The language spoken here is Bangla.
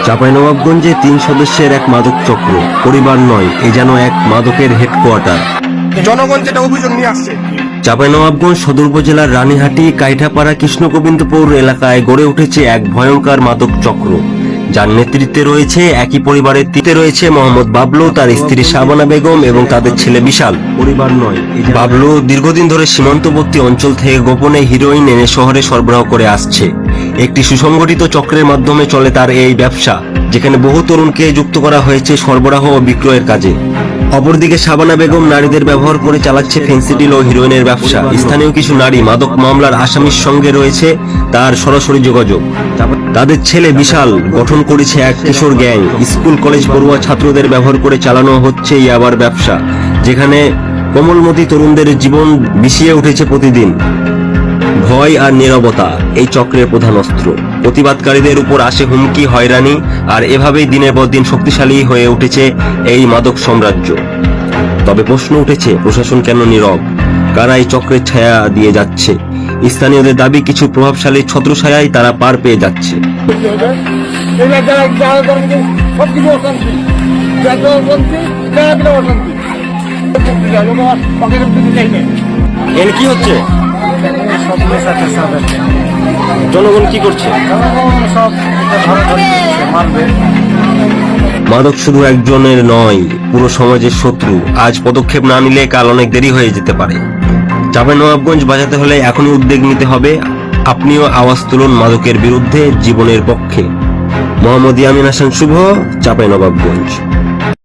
চাঁপাইনবাবগঞ্জে ৩ সদস্যের এক মাদক চক্র, পরিবার নয়, এ যেন এক মাদকের হেডকোয়ার্টার। জনগণ যেটা অভিযোগ নিয়ে আসছে, চাঁপাইনবাবগঞ্জ সদর উপজেলার রানীহাটি কাইঠাপাড়া কৃষ্ণগোবিন্দপুর এলাকায় গড়ে উঠেছে এক ভয়ঙ্কর মাদক চক্র, যার নেতৃত্বে রয়েছে একই পরিবারের রয়েছে মোহাম্মদ বাবলু, তার স্ত্রী শাবানা বেগম এবং তাদের ছেলে বিশাল। পরিবার নয়, বাবলু দীর্ঘদিন ধরে সীমান্তবর্তী অঞ্চল থেকে গোপনে হিরোইন এনে শহরে সরবরাহ করে আসছে। একটি সুসংগঠিত চক্রের মাধ্যমে চলে তার এই ব্যবসা, যেখানে বহু তরুণকে যুক্ত করা হয়েছে সরবরাহ ও বিক্রয়ের কাজে। অপরদিকে শাবানা বেগম নারীদের ব্যবহার করে চালাচ্ছে ফেন্সিডিল ও হিরোইনের ব্যবসা। স্থানীয় কিছু নারী মাদক মামলার আসামির সঙ্গে রয়েছে তার সরাসরি যোগাযোগ। তাদের ছেলে বিশাল গঠন করেছে এক কিশোর গ্যাং। স্কুল কলেজ পড়ুয়া ছাত্রদের ব্যবহার করে চালানো হচ্ছে ইয়াবার ব্যবসা, যেখানে কোমলমতি তরুণদের জীবন বিষিয়ে উঠেছে প্রতিদিন। ভয় আর নীরবতা এই চক্রের প্রধান অস্ত্র। প্রতিবাদকারীদের উপর আসে হুমকি, হয়রানি, আর এভাবেই দিনের পর দিন শক্তিশালী হয়ে উঠেছে এই মাদক সাম্রাজ্য। তবে প্রশ্ন উঠেছে, প্রশাসন কেন নীরব? কারা এই চক্রের ছায়া দিয়ে যাচ্ছে? স্থানীয়দের দাবি, কিছু প্রভাবশালী ছত্রছায়ায় তারা পার পেয়ে যাচ্ছে। কি হচ্ছে? জনগণ কি করছে? মাদক শুধু একজনের নয়, পুরো সমাজের শত্রু। আজ পদক্ষেপ না নিলে কাল অনেক দেরি হয়ে যেতে পারে। চাঁপাইনবাবগঞ্জ বাঁচাতে হলে এখনই উদ্যোগ নিতে হবে। আপনিও আওয়াজ তুলুন মাদকের বিরুদ্ধে, জীবনের পক্ষে। মোহাম্মদ ইয়ামিন হাসান শুভ, চাঁপাইনবাবগঞ্জ।